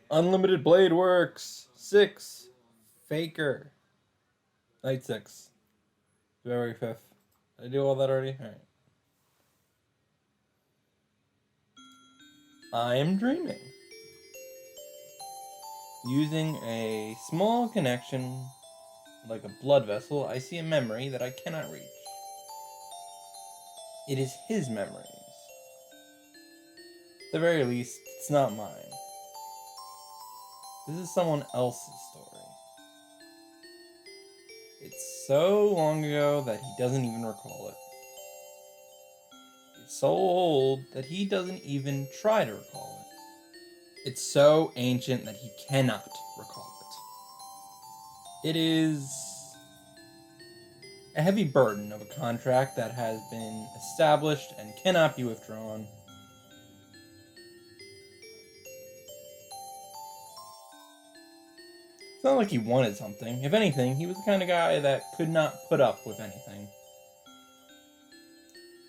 Unlimited Blade Works 6 Faker Night 6 February 5th. Did I do all that already? Alright. I am dreaming. Using a small connection like a blood vessel, I see a memory that I cannot reach. It is his memories. At the very least, it's not mine. This is someone else's story. It's so long ago that he doesn't even recall it. It's so old that he doesn't even try to recall it. It's so ancient that he cannot recall it. It is a heavy burden of a contract that has been established and cannot be withdrawn. It's not like he wanted something. If anything, he was the kind of guy that could not put up with anything.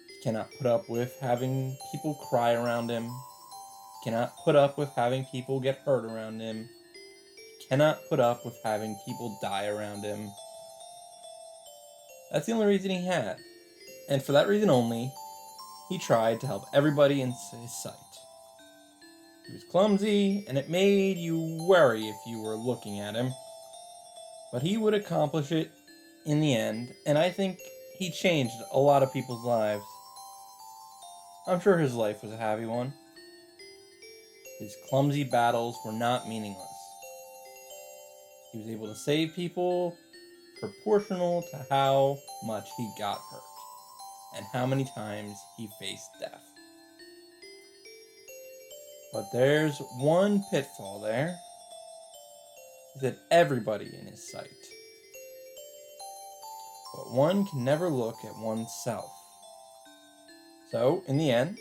He cannot put up with having people cry around him. He cannot put up with having people get hurt around him. He cannot put up with having people die around him. That's the only reason he had. And for that reason only, he tried to help everybody in his sight. He was clumsy, and it made you worry if you were looking at him. But he would accomplish it in the end, and I think he changed a lot of people's lives. I'm sure his life was a happy one. His clumsy battles were not meaningless. He was able to save people proportional to how much he got hurt and how many times he faced death. But there's one pitfall there, is that everybody in his sight. But one can never look at oneself. So, in the end,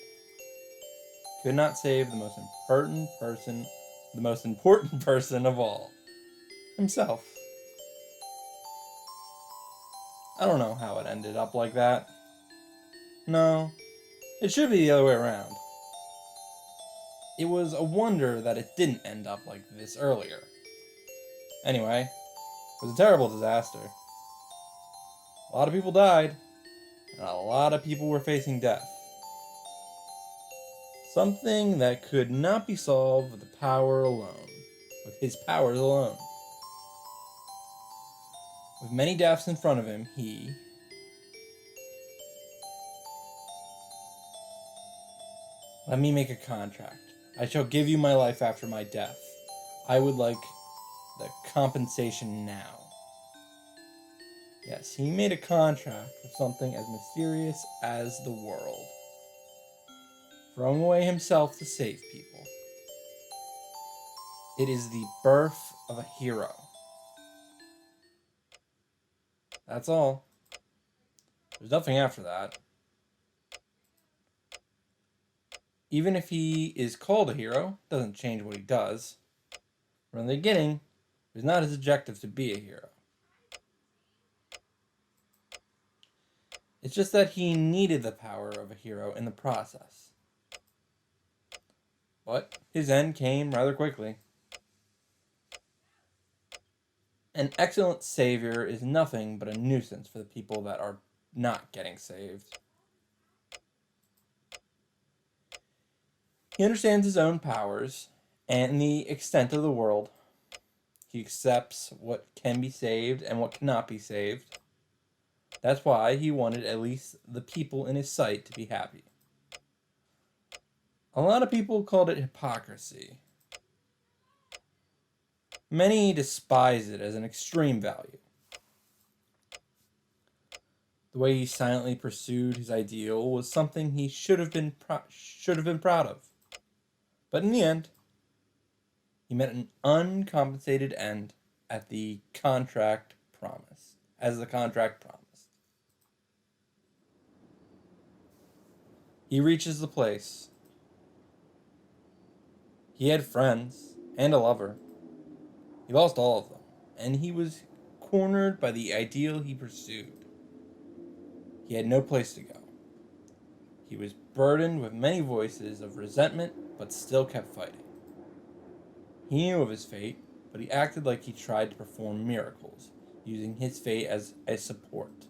could not save the most important person of all, himself. I don't know how it ended up like that. No, it should be the other way around. It was a wonder that it didn't end up like this earlier. Anyway, it was a terrible disaster. A lot of people died, and a lot of people were facing death. Something that could not be solved with the power alone, with his powers alone. With many deaths in front of him, he... Let me make a contract. I shall give you my life after my death. I would like the compensation now. Yes, he made a contract with something as mysterious as the world. Throwing away himself to save people. It is the birth of a hero. That's all. There's nothing after that. Even if he is called a hero, doesn't change what he does. From the beginning, it was not his objective to be a hero. It's just that he needed the power of a hero in the process. But his end came rather quickly. An excellent savior is nothing but a nuisance for the people that are not getting saved. He understands his own powers and the extent of the world. He accepts what can be saved and what cannot be saved. That's why he wanted at least the people in his sight to be happy. A lot of people called it hypocrisy. Many despise it as an extreme value. The way he silently pursued his ideal was something he should have been proud of. But in the end, he met an uncompensated end at the contract promised, as the contract promised. He reaches the place. He had friends and a lover. He lost all of them, and he was cornered by the ideal he pursued. He had no place to go. He was burdened with many voices of resentment, but still kept fighting. He knew of his fate, but he acted like he tried to perform miracles, using his fate as a support.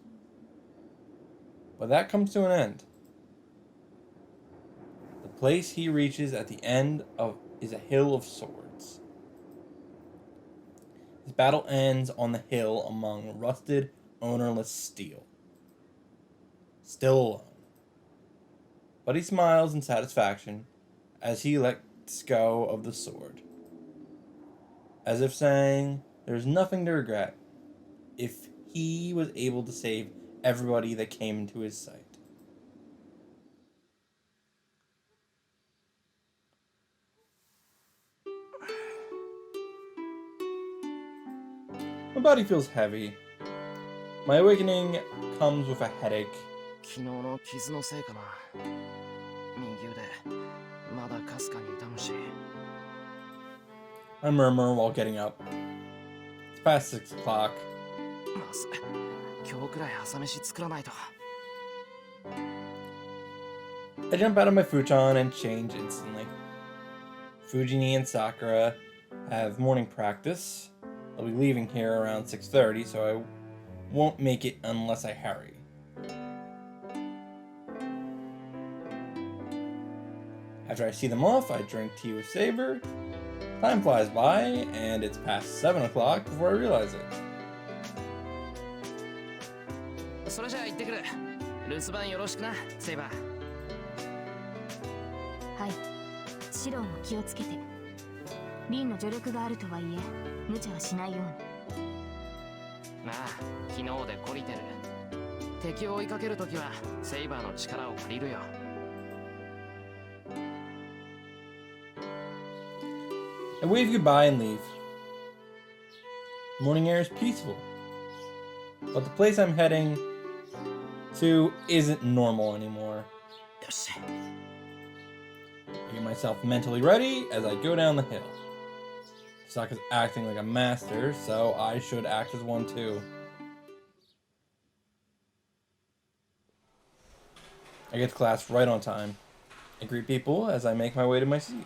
But that comes to an end. The place he reaches at the end of is a hill of swords. His battle ends on the hill among rusted, ownerless steel. Still alone. But he smiles in satisfaction as he lets go of the sword. As if saying, there's nothing to regret if he was able to save everybody that came into his sight. My body feels heavy. My awakening comes with a headache. 昨日の傷のせいかな。右腕、まだかすかに痛むし。I murmur while getting up. It's past 6 o'clock. まず、今日くらい朝飯作らないと。I jump out of my futon and change instantly. Fujini and Sakura have morning practice. They'll be leaving here around 6:30, so I won't make it unless I hurry. After I see them off, I drink tea with Saber. Time flies by, and it's past 7 o'clock before I realize it. それじゃあ行ってくる。留守番よろしくな、セイバー。はい。シローも気をつけて。リンの助力があるとはいえ、無茶はしないように。なあ、昨日で懲りてる。敵を追いかけるときはセイバーの力を借りるよ。I wave goodbye and leave. Morning air is peaceful, but the place I'm heading to isn't normal anymore. よし。I get myself mentally ready as I go down the hill. Sokka's acting like a master, so I should act as one too. I get to class right on time. I greet people as I make my way to my seat.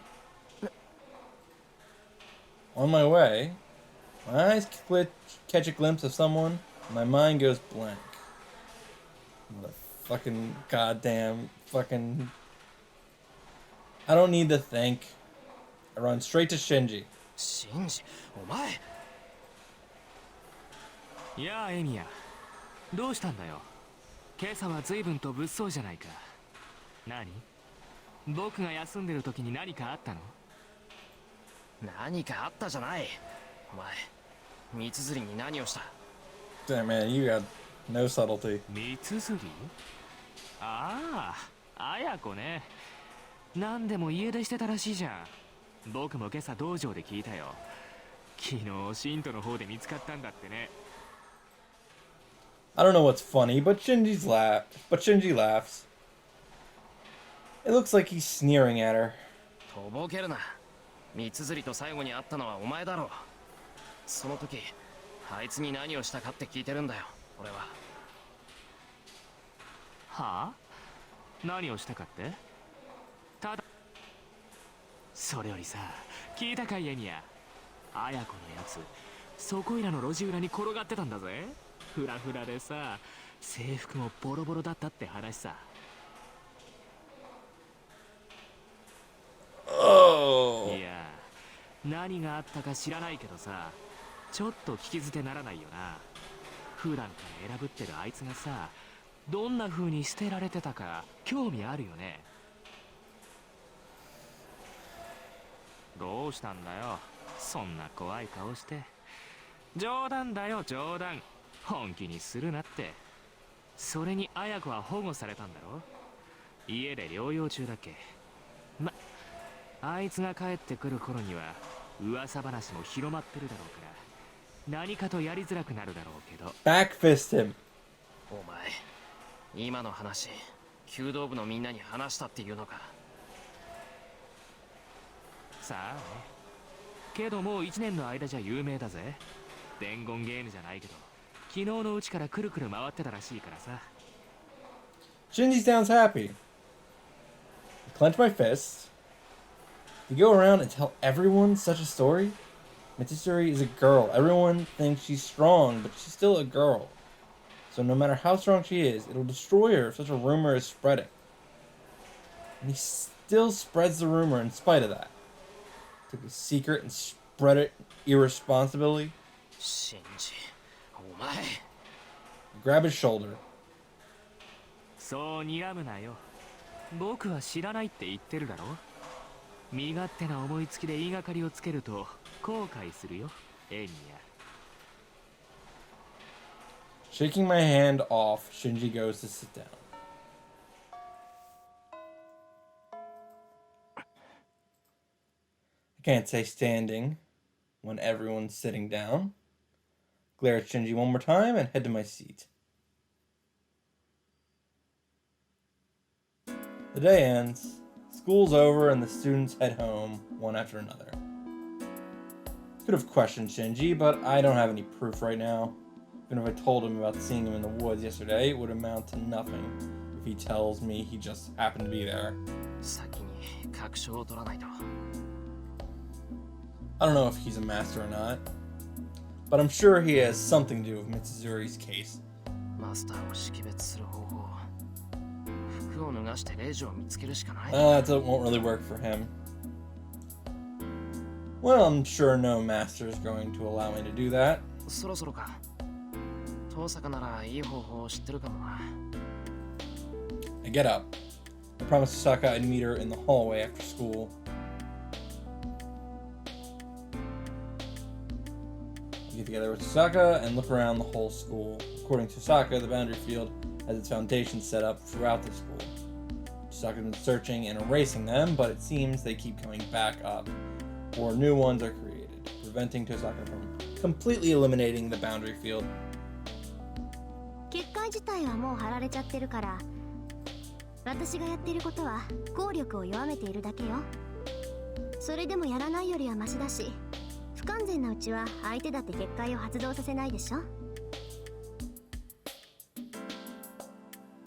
On my way, my eyes catch a glimpse of someone, and my mind goes blank. The fucking goddamn fucking... I don't need to think. I run straight to Shinji. シンジ、お前。やあエミヤ、どうしたんだよ。今朝は随分と物騒じゃないか。何？僕が休んでる時に何かあったの？何かあったじゃない。お前、三つに何をした？ Damn man, you got no subtlety. 三つ釣り？ああ、綾子ね。何でも家出してたらしいじゃん。僕も今朝道場で聞いたよ。昨日信徒の方で見つかったんだってね。I don't know what's funny, but Shinji laughs. It looks like he's sneering at her. とぼけるな。三つと最後に会ったのはお前だろう。その時、あいつに何をしたかって聞いてるんだよ、俺は。はあ？何をしたかって？ただそれよりさ、聞いたかいエミヤ。綾子のやつ、そこいらの路地裏に転がってたんだぜ。フラフラでさ、制服もボロボロだったって話さ。Oh. いや、何があったか知らないけどさ、ちょっと聞き捨てならないよな。普段から選ぶってるあいつがさ、どんな風に捨てられてたか興味あるよね。どうしたんだよ、そんな怖い顔して。冗談だよ冗談、本気にするなって。それに綾子は保護されたんだろ。家で療養中だっけ。ま、あいつが帰ってくる頃には噂話も広まってるだろうから、何かとやりづらくなるだろうけど。Backfist him. お前、今の話、弓道部のみんなに話したっていうのか。さあね。けどもう1年の間じゃ有名だぜ。伝言ゲームじゃないけど、昨日のうちからくるくる回ってたらしいからさ。Shinji sounds happy. I clench my fists. You go around and tell everyone such a story? Mitsuri is a girl. Everyone thinks she's strong, but she's still a girl. So no matter how strong she is, it'll destroy her if such a rumor is spreading. And he still spreads the rumor in spite of that. Took a secret and spread it irresponsibly. シンジ、お前。 Grab his shoulder. そう睨むなよ。僕は知らないって言ってるだろ。身勝手な思いつきで言いがかりをつけると後悔するよ、エニア。 Shaking my hand off, Shinji goes to sit down. I can't say standing when everyone's sitting down. Glare at Shinji one more time and head to my seat. The day ends, school's over, and the students head home, one after another. Could have questioned Shinji, but I don't have any proof right now. Even if I told him about seeing him in the woods yesterday, it would amount to nothing if he tells me he just happened to be there. 先に確証を取らないと。 I don't know if he's a master or not, but I'm sure he has something to do with Mitsuzuri's case. マスターを識別する方法。服を脱がしてレイジを見つけるしかない。That won't really work for him. Well, I'm sure no master is going to allow me to do that. そろそろか。遠坂ならいい方法を知ってるかもな。 I get up. I promised Sasaka I'd meet her in the hallway after school. I get together with Sasaka and look around the whole school. According to Sasaka, the boundary field has its foundation set up throughout the school. Sasaka's been searching and erasing them, but it seems they keep coming back up, or new ones are created, preventing Tosaka from completely eliminating the boundary field. 結界自体はもう張られちゃってるから、私がやってることは効力を弱めているだけよ。それでもやらないよりはマシだし、不完全なうちは相手だって結界を発動させないでしょ。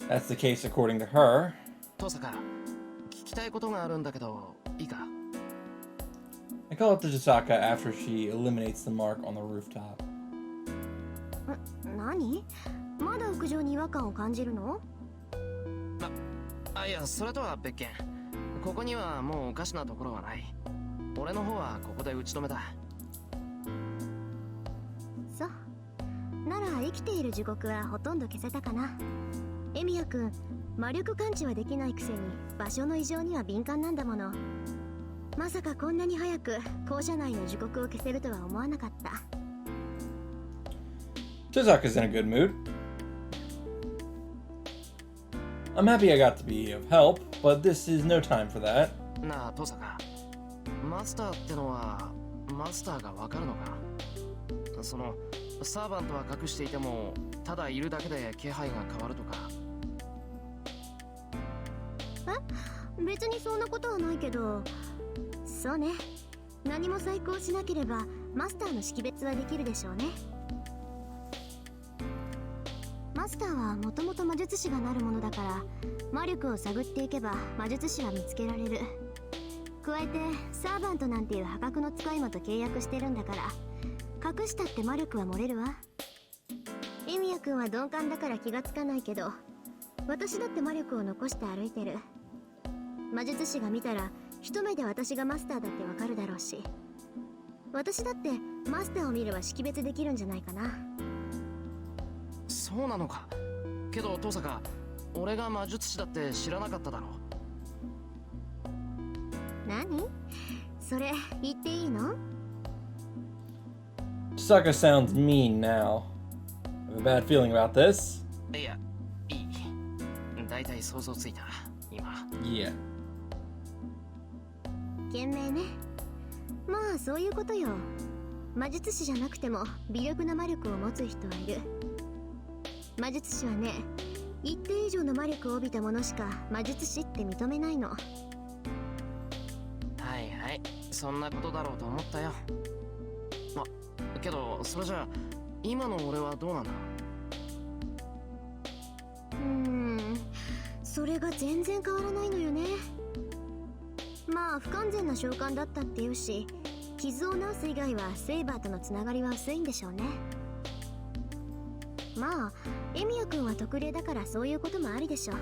That's the case according to her. 遠坂、聞きたいことがあるんだけど、いいか？ I call up to Tosaka after she eliminates the mark on the rooftop. 何？まだ屋上に違和感を感じるの？いや、それとは別件。ここにはもうおかしなところはない。俺の方はここで打ち止めた。そう。なら生きている時刻はほとんど消せたかな。エミヤ君、魔力感知はできないくせに場所の異常には敏感なんだもの。まさかこんなに早く校舎内の時刻を消せるとは思わなかった。Tosaka's in a good mood. I'm happy I got to be of help, but this is no time for that. なあ、遠坂。マスターってのは、マスターがわかるのか？その、サーバントは隠していても、ただいるだけで気配が変わるとか。別にそんなことはないけど。そうね。何も細工しなければマスターの識別はできるでしょうね。マスターはもともと魔術師がなるものだから、魔力を探っていけば魔術師は見つけられる。加えてサーバントなんていう破格の使い魔と契約してるんだから、隠したって魔力は漏れるわ。エミヤ君は鈍感だから気がつかないけど、私だって魔力を残して歩いてる。魔術師が見たら一目で私がマスターだってわかるだろうし、私だってマスターを見れば識別できるんじゃないかな。そうなのか。けど遠坂、俺が魔術師だって知らなかっただろ。何？それ言っていいの？ Tosaka sounds mean now. I have a bad feeling about this. いや、いい。だいたい想像ついた、今。Yeah. 賢明ね。まあそういうことよ。魔術師じゃなくても微力な魔力を持つ人はいる。魔術師はね、一定以上の魔力を帯びたものしか魔術師って認めないの。はいはい、そんなことだろうと思ったよ。けどそれじゃあ今の俺はどうなんだ？それが全然変わらないのよね。まあ不完全な召喚だったっていうし、傷を治す以外はセイバーとのつながりは薄いんでしょうね。まあエミヤ君は特例だからそういうこともありでしょう。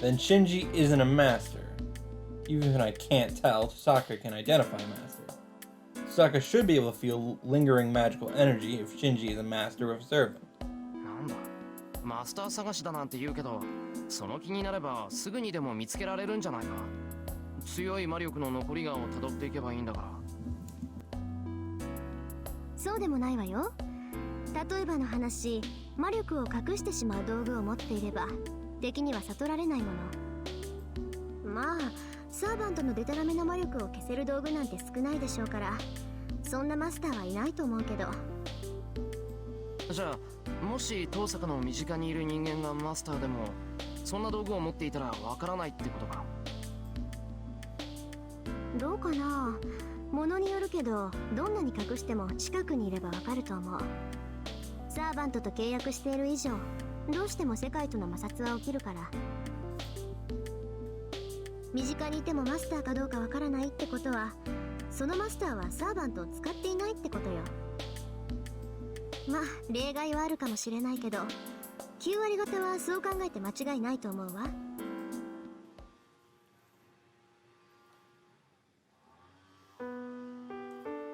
Then Shinji isn't a master. Even if I can't tell, Tosaka can identify a master. Tosaka should be able to feel lingering magical energy if Shinji is a master of a servant. なんだ、マスター探しだなんて言うけど、その気になればすぐにでも見つけられるんじゃないか。強い魔力の残りがを辿っていけばいいんだから。そうでもないわよ。例えばの話、魔力を隠してしまう道具を持っていれば敵には悟られないもの。まあサーバントのデタラメな魔力を消せる道具なんて少ないでしょうから、そんなマスターはいないと思うけど。じゃあもし遠坂の身近にいる人間がマスターでもそんな道具を持っていたらわからないってことか。どうかな、ものによるけど、どんなに隠しても近くにいればわかると思う。サーバントと契約している以上、どうしても世界との摩擦は起きるから。身近にいてもマスターかどうかわからないってことは、そのマスターはサーバントを使っていないってことよ。まあ例外はあるかもしれないけど、9割方はそう考えて間違いないと思うわ。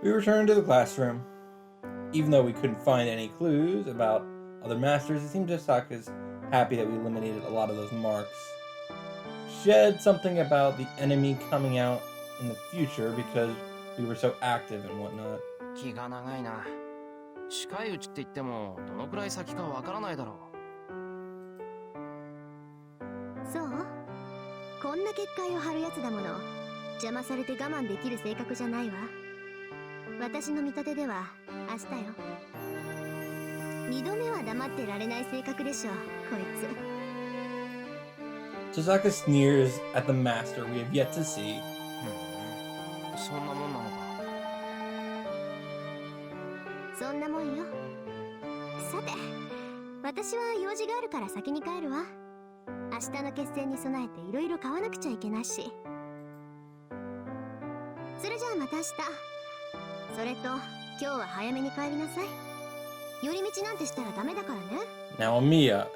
We returned to the classroom. Even though we couldn't find any clues about other masters, it seemed Tosaka's happy that we eliminated a lot of those marks. She said something about the enemy coming out in the future because we were so active and whatnot. 気が長いな。近いうちって言ってもどのくらい先かわからないだろそう、こんな結界を張るやつだもの。邪魔されて我慢できる性格じゃないわ。私の見立てでは明日よ。二度目は黙ってられない性格でしょ、こいつ。 Tosaka sneers at the master we have yet to see. う。そんなもんなのか。そんなもんよ。さて、私は用事があるから先に帰るわ。明日の決戦に備えていろいろ買わなくちゃいけないし。それじゃあまた明日。それと今日は早めに帰りなさい。寄り道なんてしたらダメだからね。 Now, Amiya.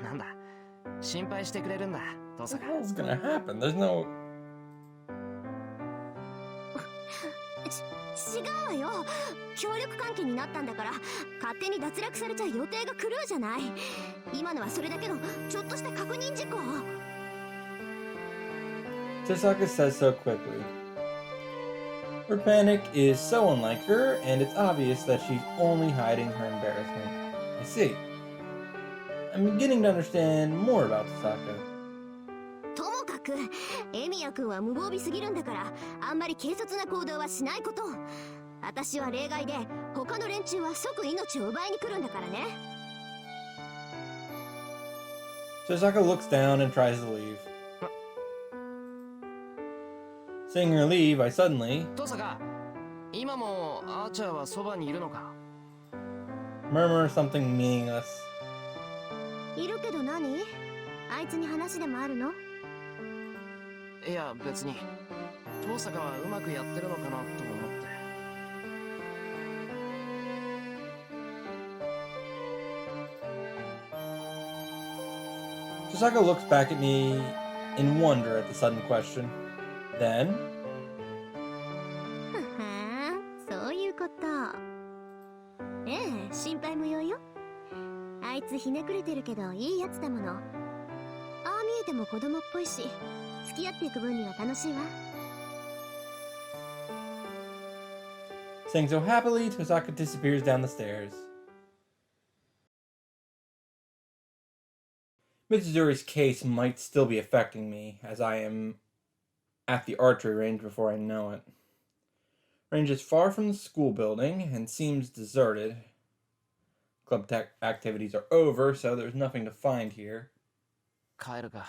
なんだ、心配してくれるんだ、遠 What 坂。 the hell's gonna happen? There's no. 違うわよ。協力関係になったんだから勝手に脱落されちゃ予定が狂うじゃない。今のはそれだけのちょっとした確認事項。 Tosaka says so quickly. Her panic is so unlike her, and it's obvious that she's only hiding her embarrassment. I see. I'm beginning to understand more about Tosaka. ともかくエミヤ君は無防備すぎるんだから、あんまり軽率な行動はしないこと。私は例外で、他の連中は即命を奪いに来るんだからね。 Tosaka looks down and tries to leave. Seeing her leave, I suddenly 遠坂、今もアーチャーはそばにいるのか。 murmur something meaningless. いるけど何？あいつに話でもあるの？いや別に、遠坂はうまくやってるのかなと思って。 Tosaka looks back at me in wonder at the sudden question. Then, ふふん、そういうこと。ええ、心配無用よ。あいつひねくれてるけどいいやつだもの。ああ見えても子供っぽいし、付き合っていく分には楽しいわ。 saying so happily, Tosaka disappears down the stairs. Mitsuzuri's case might still be affecting me, as I am at the archery range before I know it. Range is far from the school building and seems deserted. Club activities are over, so there's nothing to find here. 帰るか。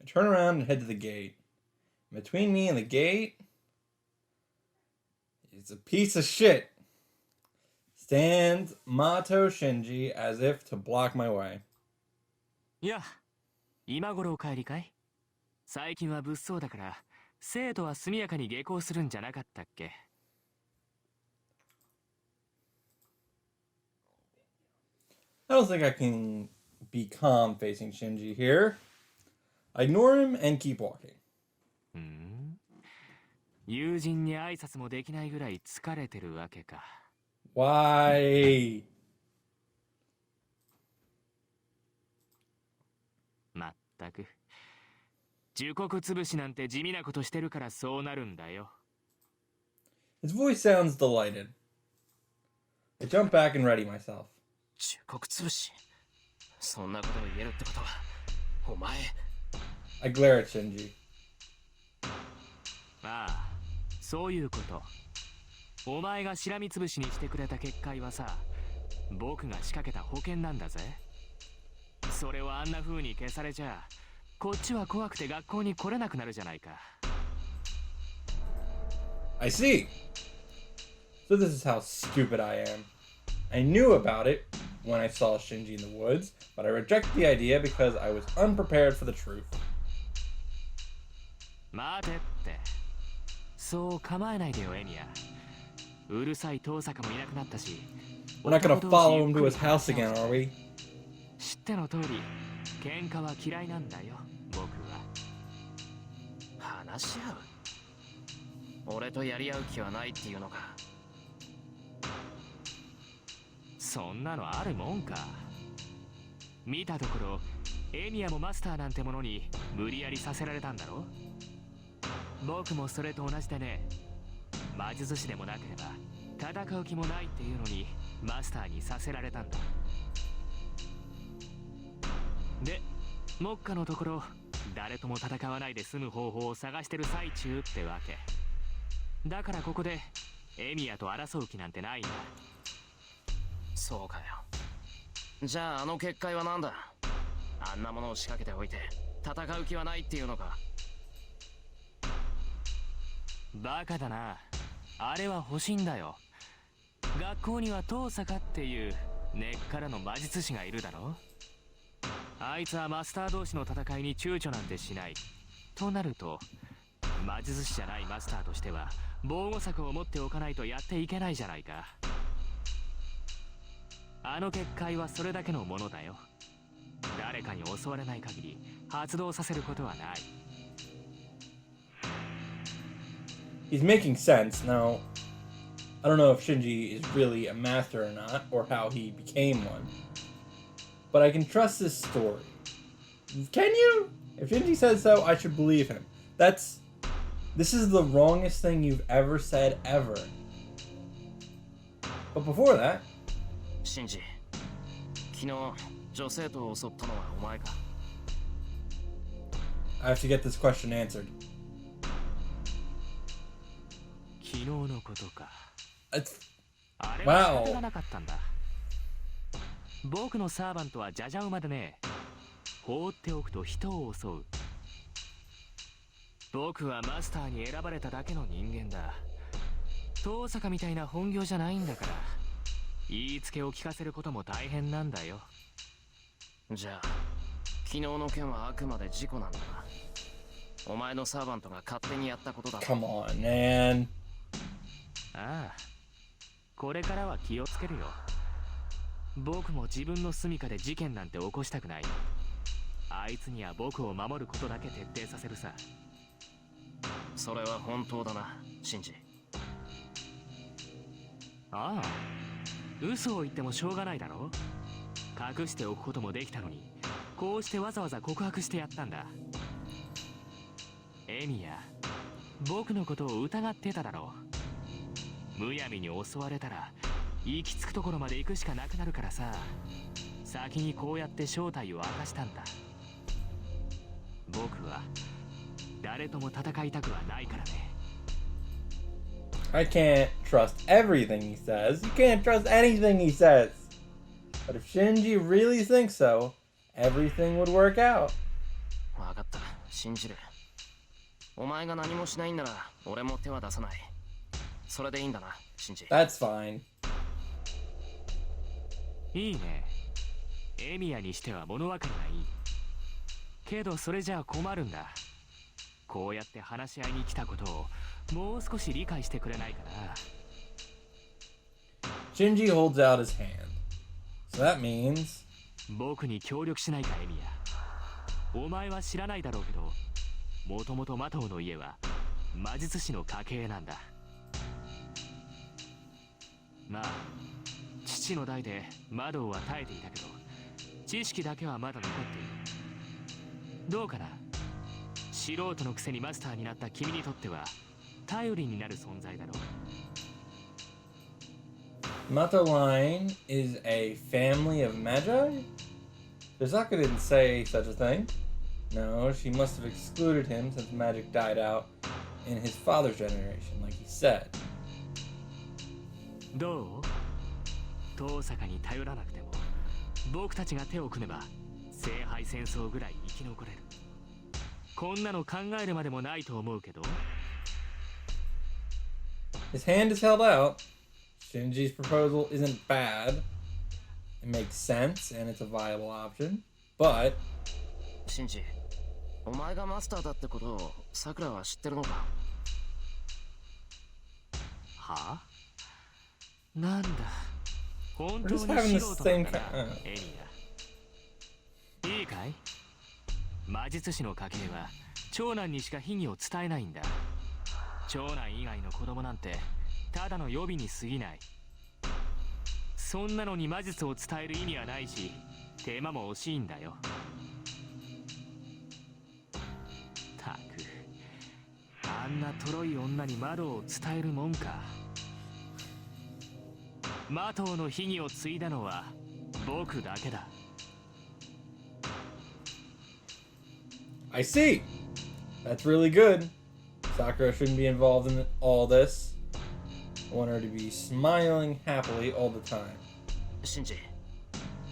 I turn around and head to the gate. Between me and the gate is a piece of shit Stands Mato Shinji as if to block my way. いや、今頃お帰りかい？最近は物騒だから、生徒は速やかに下校するんじゃなかったっけ？ I don't think I can be calm facing Shinji here. I ignore him and keep walking. 友人に挨拶もできないぐらい疲れてるわけか。Why? まったく。樹刻潰しなんて地味なことしてるからそうなるんだよ。His voice sounds delighted. I jump back and ready myself. 忠告潰し。そんなことを言えるってことは、お前。I glare at Shinji. ああ、そういうこと。お前がしらみつぶしにしてくれた結界はさ、僕が仕掛けた保険なんだぜ。それをあんな風に消されちゃ、こっちは怖くて学校に来れなくなるじゃないか。I see. So this is how stupid I am. I knew about it when I saw Shinji in the woods, but I rejected the idea because I was unprepared for the truth. 待てって。そう構えないでよ、エミヤ。うるさい遠坂もいなくなったし。We're not gonna follow him to his house again, are we? 知っての通り、喧嘩は嫌いなんだよ、僕は。話し合う？俺とやり合う気はないっていうのか。そんなのあるもんか。見たところ、エミヤもマスターなんてものに無理やりさせられたんだろ？僕もそれと同じでね、魔術師でもなければ戦う気もないっていうのにマスターにさせられたんだ。で、目下のところ誰とも戦わないで済む方法を探してる最中ってわけだから、ここでエミヤと争う気なんてないんだ。そうかよ。じゃああの結界は何だ？あんなものを仕掛けておいて戦う気はないっていうのか。バカだな。あれは欲しいんだよ。学校には遠坂っていう根っからの魔術師がいるだろ。あいつはマスター同士の戦いに躊躇なんてしない。となると、魔術師じゃないマスターとしては防護策を持っておかないとやっていけないじゃないか。あの結界はそれだけのものだよ。誰かに襲われない限り発動させることはない。He's making sense. Now, I don't know if Shinji is really a master or not, or how he became one. But I can trust this story. Can you? If Shinji says so, I should believe him. This is the wrongest thing you've ever said, ever. But before that... シンジ、昨日女生徒を襲ったのはお前か？ I have to get this question answered. 昨日のことか。It's... あれは仕方がなかったんだ。僕のサーバントはジャジャ馬でね、放っておくと人を襲う。僕はマスターに選ばれただけの人間だ。遠坂みたいな本業じゃないんだから、言いつけを聞かせることも大変なんだよ。じゃあ昨日の件はあくまで事故なんだな。お前のサーバントが勝手にやったことだ。 Come on, man. ああ、これからは気をつけるよ。僕も自分の住処で事件なんて起こしたくない。あいつには僕を守ることだけ徹底させるさ。それは本当だな、シンジ。ああ、嘘を言ってもしょうがないだろ。隠しておくこともできたのに、こうしてわざわざ告白してやったんだ。エミヤ、僕のことを疑ってただろう。むやみに襲われたら行き着くところまで行くしかなくなるからさ、先にこうやって正体を明かしたんだ。僕は誰とも戦いたくはないからね。I can't trust everything he says. You can't trust anything he says. But if Shinji really thinks so, everything would work out. わかった、信じる。お前が何もしないんなら俺も手は出さない。それでいいんだな、シンジ。 That's fine. いいね。エミヤにしては物分かりがいい。けどそれじゃあ困るんだ。こうやって話し合いに来たことをもう少し理解してくれないかな。Shinji holds out his hand. So that means... 僕に協力しないかエミヤ。お前は知らないだろうけど、もともとマトウの家は魔術師の家系なんだ。まあ父の代でマドウは耐えていたけど、知識だけはまだ残っている。どうかな。素人のくせにマスターになった君にとっては頼りになる存在だろう。Mata Line is a family of magi? Dosaka didn't say such a thing. No, she must have excluded him since magic died out in his father's generation, like he said. どう？遠坂に頼らなくても僕たちが手を組めば聖杯戦争ぐらい生き残れる。こんなの考えるまでもないと思うけど。 His hand is held out. Shinji's proposal isn't bad. It makes sense and it's a viable option. But シンジ、お前がマスターだってことをさくらは知ってるのか？はあ？なんだ、本当 we're に just having the 素人 same なんだな、 kind. エリア。いいかい？魔術師の家系は長男にしか秘技を伝えないんだ。長男以外の子供なんてただの予備に過ぎない。そんなのに魔術を伝える意味はないし、手間も惜しいんだよ。たく、あんなとろい女に窓を伝えるもんか。マトウの秘技を継いだのは僕だけだ。I see. That's really good. Sakura shouldn't be involved in all this. I want her to be smiling happily all the time. シンジ、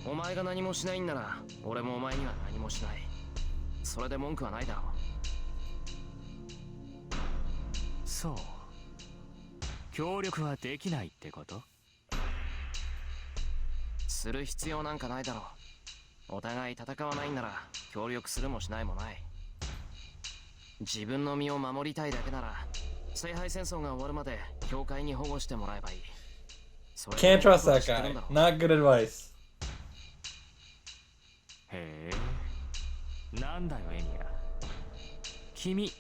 お前が何もしないんなら俺もお前には何もしない。それで文句はないだろう。そう、協力はできないってこと？する必要なんかないだろう。お互い戦わないんなら協力するもしないもない。自分の身を守りたいだけなら聖杯戦争が終わるまで教会に保護してもらえばいい。Can't trust that guy. Not good advice. へえ、なんだよエミヤ。君、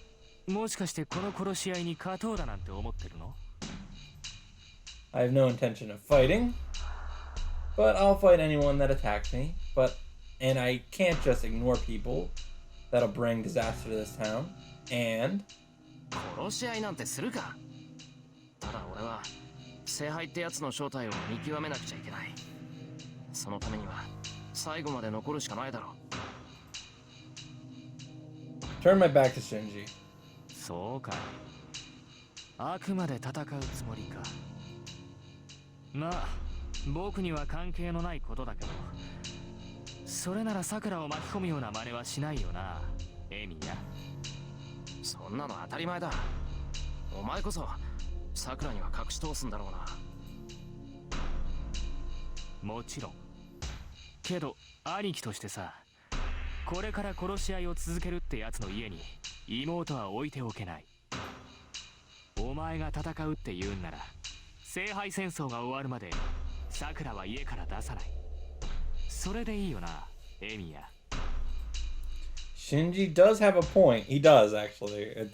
もしかしてこの殺し合いに勝とうだなんて思ってるの？ I have no intention of fighting, but I'll fight anyone that attacks me. And I can't just ignore people. That'll bring disaster to this town. And 殺し合いなんてするか。ただ俺は聖杯ってやつの正体を見極めなくちゃいけない。そのためには最後まで残るしかないだろう。 turn my back to Shinji. そうかい。あくまで戦うつもりか。まあ、僕には関係のないことだけど、それなら桜を巻き込むような真似はしないよな、エミヤ。そんなの当たり前だ。お前こそ桜には隠し通すんだろうな。もちろん。けど兄貴としてさ、これから殺し合いを続けるってやつの家に妹は置いておけない。お前が戦うって言うんなら、聖杯戦争が終わるまで桜は家から出さない。それでいいよな、エミヤ。Shinji does have a point. He does, actually.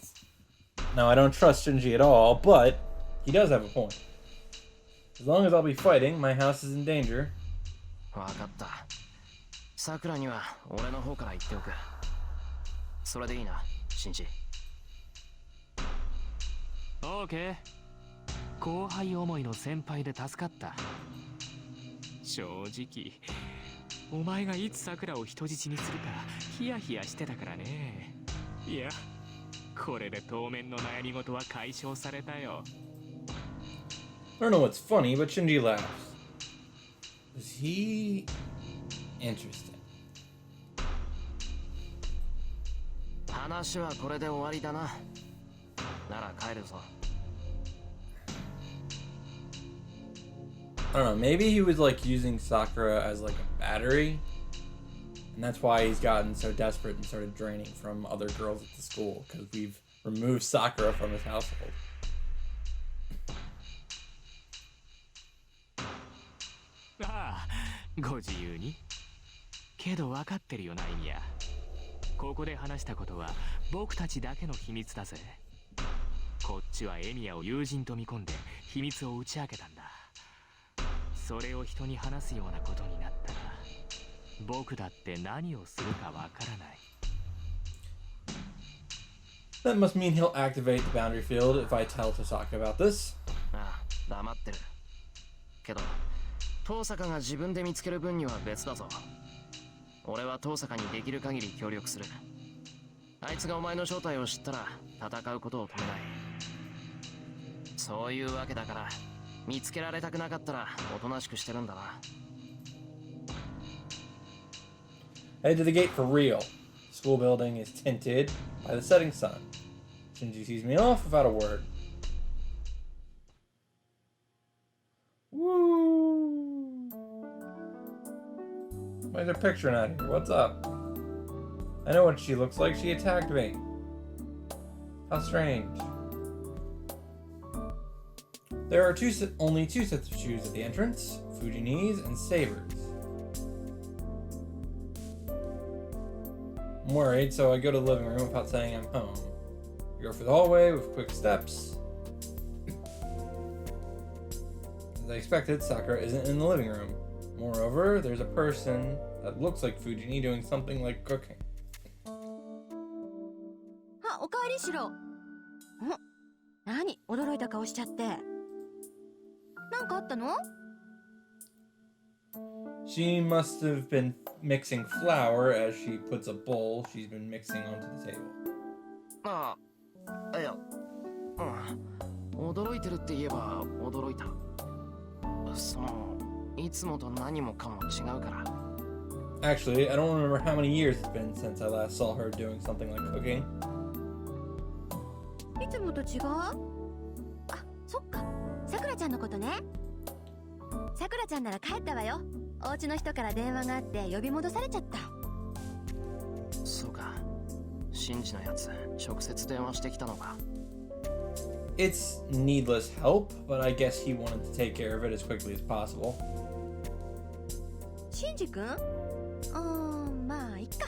Now, I don't trust Shinji at all, but he does have a point. As long as I'll be fighting, my house is in danger. わかった。桜には俺の方から言っておく。それでいいな、シンジ。オーケー。後輩思いの先輩で助かった。正直、お前がいつ桜を人質にするかヒヤヒヤしてたからね。いや、これで当面の悩み事は解消されたよ。I don't know what's funny, but Shinji laughs. Is he interesting? 話はこれで終わりだな。なら帰るぞ。I don't know, maybe he was like using Sakura as like a battery. And that's why he's gotten so desperate and started draining from other girls at the school, because we've removed Sakura from his household. ああ、ご自由に。けど分かってるよな、エミヤ。ここで話したことは僕たちだけの秘密だぜ。こっちはエミヤを友人と見込んで秘密を打ち明けたんだ。それを人に話すようなことになったら、僕だって何をするかわからない。That must mean he'll activate the boundary field if I tell Tosaka about this. ああ、黙ってる。けど遠坂が自分で見つける分には別だぞ。俺は遠坂にできる限り協力する。あいつがお前の正体を知ったら戦うことを止めない。そういうわけだから見つけられたくなかったらおとなしくしてるんだな。Head to the gate for real. The school building is tinted by the setting sun. Shinji sees me off without a word. Woo! Why is her picture not here? What's up? I know what she looks like. She attacked me. How strange. There are only two sets of shoes at the entrance, Fujini's and Saber's. I'm worried, so I go to the living room without saying I'm home. I go through the hallway with quick steps. As I expected, Sakura isn't in the living room. Moreover, there's a person that looks like Fujini doing something like cooking. あ、おかえりしろ。何驚いた顔しちゃって。なんかあったの？ She must have been mixing flour as she puts a bowl she's been mixing onto the table. ああ、いや、驚いてるって言えば驚いた。その、いつもと何もかも違うから。Actually, I don't remember how many years it's been since I last saw her doing something like cooking. いつもと違う？あ、そっか。さくらちゃんのことね。さくらちゃんなら帰ったわよ。お家の人から電話があって呼び戻されちゃった。そうか。シンジのやつ、直接電話してきたのか。It's needless help, but I guess he wanted to take care of it as quickly as possible. シンジ君？まあいっか。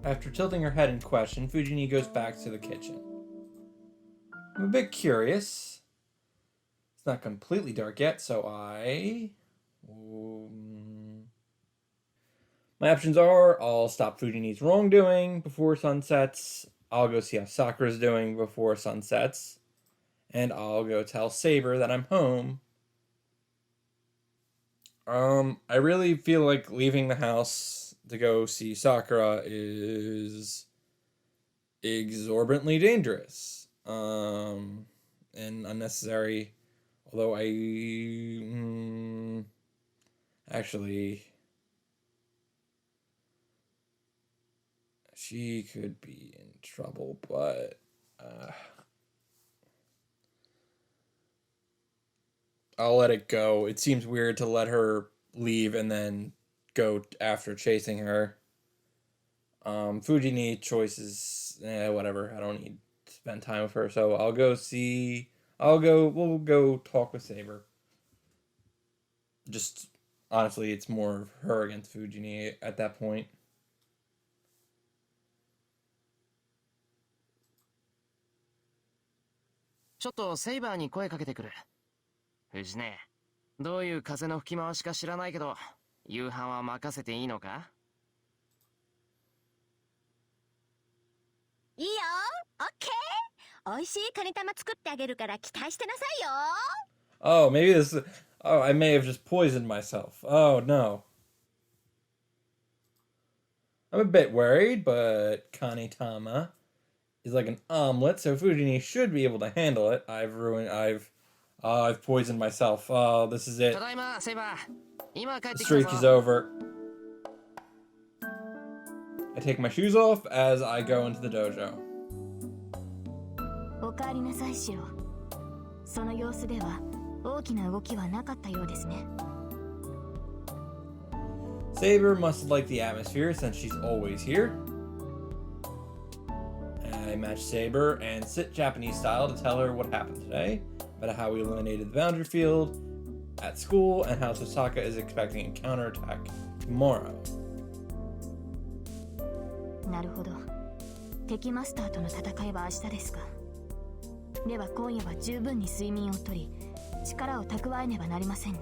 After tilting her head in question, Fujini goes back to the kitchen. I'm a bit curious. It's not completely dark yet, so my options are I'll stop Fujini's wrongdoing before sunsets, I'll go see how Sakura's doing before sunsets, and I'll go tell Saber that I'm home. I really feel like leaving the house to go see Sakura is exorbitantly dangerous, and unnecessary. Although actually, she could be in trouble, but I'll let it go. It seems weird to let her leave and then go after chasing her. Fujini choices, whatever. I don't need to spend time with her, so we'll go talk with Saber. Just, honestly, it's more of her against Fujini at that point. ちょっとセイバーに声かけてくる。藤ね、どういう風の吹き回しか知らないけど、夕飯は任せていいのか？いいよ、オッケー。美味しいカニ玉作ってあげるから期待してなさいよ。Oh, maybe I may have just poisoned myself. Oh, no. I'm a bit worried, but Kanitama is like an omelet, so Fujini should be able to handle it. I've poisoned myself. Oh, this is it. ただいま、セイバー。今帰っ The てきたぞ。 streak is over. I take my shoes off as I go into the dojo. おかえりなさいシロ。その様子では大きな動きはなかったようですね。Saber must like the atmosphere since she's always here. I match Saber and sit Japanese style to tell her what happened today, about how we eliminated the boundary field at school, and how Tosaka is expecting a counterattack tomorrow. なるほど。敵マスターとの戦いは明日ですか。では今夜は十分に睡眠をとり、力を蓄えねばなりませんね。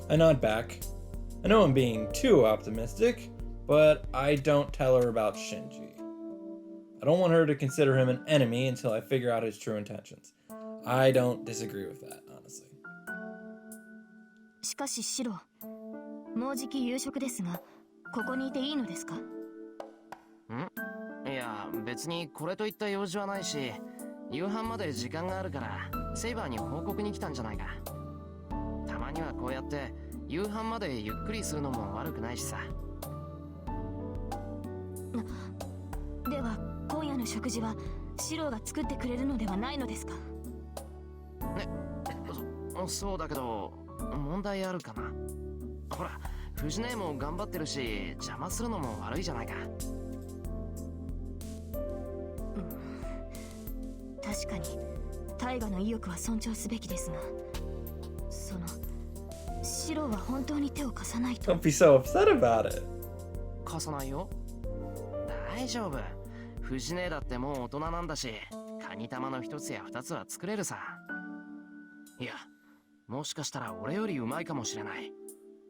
I nod back. I know I'm being too optimistic, but I don't tell her about Shinji. I don't want her to consider him an enemy until I figure out his true intentions. I don't disagree with that, honestly. しかしシロ、もうじき夕食ですが、ここにいていいのですか？いや、別にこれといった用事はないし、夕飯まで時間があるからセイバーに報告に来たんじゃないか。たまにはこうやって夕飯までゆっくりするのも悪くないしさ。では今夜の食事はシロが作ってくれるのではないのですか？そうだけど問題あるかな。ほら、藤姉も頑張ってるし邪魔するのも悪いじゃないか。確かに大河の意欲は尊重すべきですが、そのシロは本当に手を貸さないと。 Don't be so upset about it. 貸さないよ。大丈夫。藤姉だってもう大人なんだし、カニ玉の一つや二つは作れるさ。いや、もしかしたら俺よりうまいかもしれない。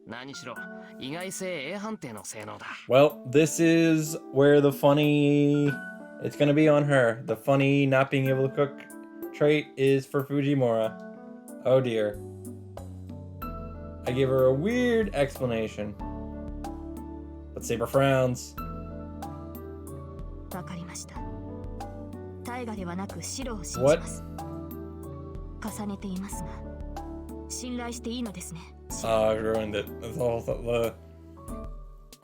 何しろ意外性 A 判定の性能だ。 Well, this is where the funny... It's gonna be on her. The funny not being able to cook trait is for Fujimura. Oh dear. I give her a weird explanation. But Saber frowns. わかりました。大河ではなくシロを信じます。重ねていますが、信頼していいのですね。I ruined it. It's all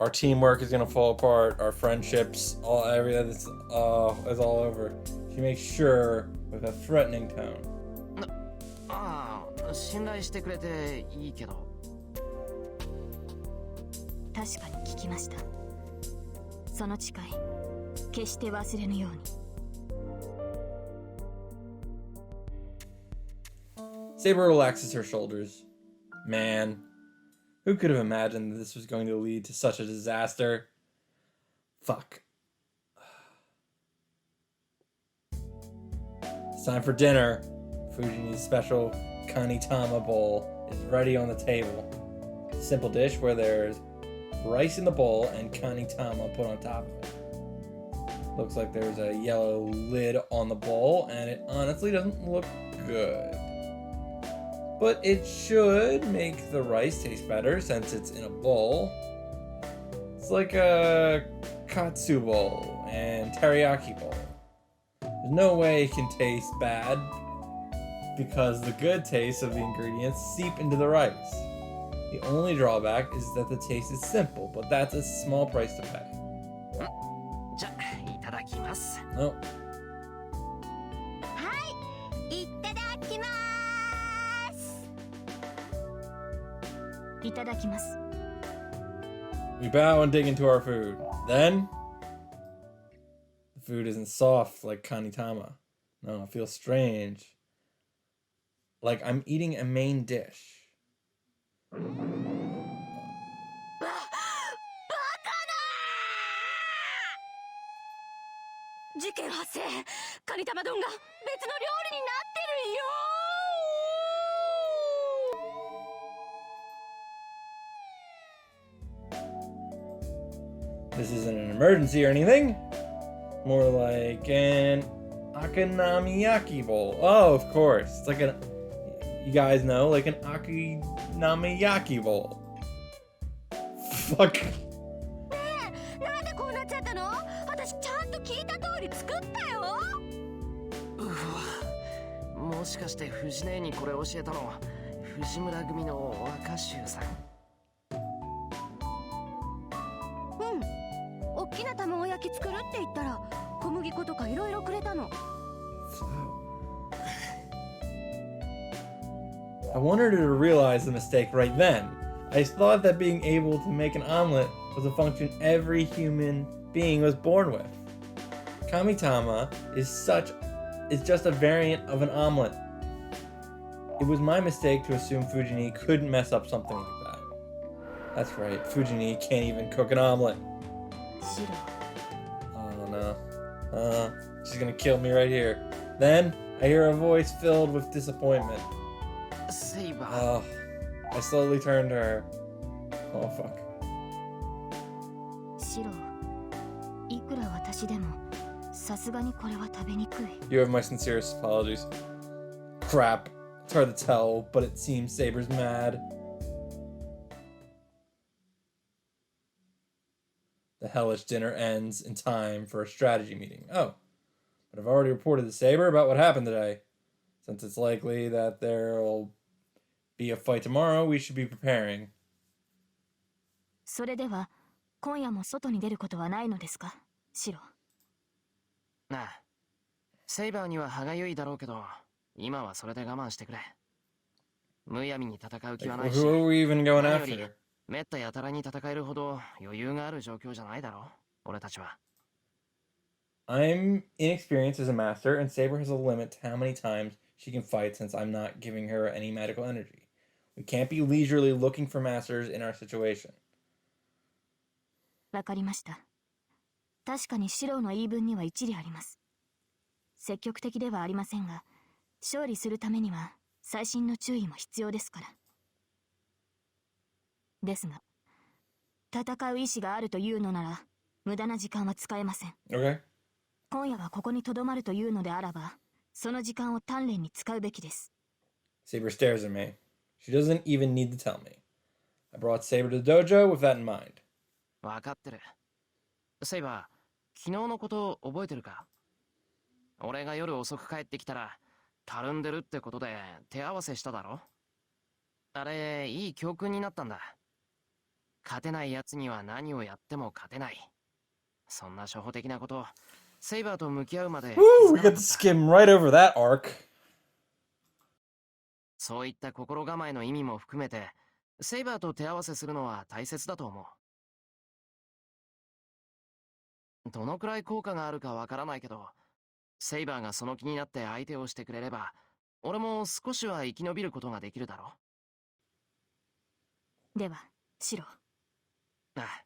our teamwork is gonna fall apart. Our friendships, everything is all over. She makes sure with a threatening tone. ああ、信頼してくれていいけど。確かに聞きました。その誓い、決して忘れぬように。Saber relaxes her shoulders. Man, who could have imagined that this was going to lead to such a disaster? Fuck. It's time for dinner. Fuji's special Kanitama bowl is ready on the table. Simple dish where there's rice in the bowl and Kanitama put on top of it. Looks like there's a yellow lid on the bowl, and it honestly doesn't look good. But it should make the rice taste better since it's in a bowl. It's like a katsu bowl and teriyaki bowl. There's no way it can taste bad because the good taste of the ingredients seep into the rice. The only drawback is that the taste is simple, but that's a small price to pay. じゃ、いただきます。 No. はい、いただきます。いただきます。We bow and dig into our food. Then, the food isn't soft like Kanitama. No, it feels strange. Like I'm eating a main dish. 事件発生。カニ玉丼が別の料理になってるよ。 This isn't an emergency or anything. More like an akanamiyaki bowl. Oh, of course. It's like an... You guys know, like an akanamiyaki bowl. Fuck. なんでこうなっちゃったの？私ちゃんと聞いた通り作ったよ。うわ、もしかして藤姉にこれ教えたの藤村組の若衆さん。大きな卵焼き作るって言ったら小麦粉とかいろいろくれたの。I wanted her to realize the mistake right then. I thought that being able to make an omelet was a function every human being was born with. Kamitama is just a variant of an omelet. It was my mistake to assume Fujini couldn't mess up something like that. That's right, Fujini can't even cook an omelet. シロ Oh no. She's gonna kill me right here. Then, I hear a voice filled with disappointment. セイバー Oh, I slowly turn to her. Oh fuck. シロいくら私でもさすがにこれは食べにくい You have my sincerest apologies. Crap. It's hard to tell, but it seems Saber's mad. The hellish dinner ends in time for a strategy meeting. Oh, but I've already reported to Saber about what happened today. Since it's likely that there'll be a fight tomorrow, we should be preparing. それでは今夜も外に出ることはないのですかシロなあ、セイバーには歯がゆいだろうけど、今はそれで我慢してくれ。むやみに戦う気はない Like, し、 who are we even going 何より after? めったやたらに戦えるほど余裕がある状況じゃないだろう、俺たちは。I'm inexperienced as a master, and Saber has a limit to how many times she can fight since I'm not giving her any magical energy. We can't be leisurely looking for masters in our situation. わかりました確かにシロの言い分には一理あります積極的ではありませんが勝利するためには細心の注意も必要ですからですが戦う意志があるというのなら無駄な時間は使えません Okay. 今夜はここに留まるというのであらばその時間を鍛錬に使うべきです Saber stares at me. She doesn't even need to tell me. I brought Saber to the dojo with that in mind. わかってる。セイバー、昨日のこと覚えてるか？俺が夜遅く帰ってきたら、たるんでるってことで手合わせしただろ？あれ、いい教訓になったんだ。勝てない奴には何をやっても勝てない。そんな初歩的なこと、セイバーと向き合うまで Woo! We 気づかな get か to った。 skim right over that arc. そういった心構えの意味も含めて、セイバーと手合わせするのは大切だと思う。どのくらい効果があるかわからないけど、セイバーがその気になって相手をしてくれれば、俺も少しは生き延びることができるだろう。ではシロああ、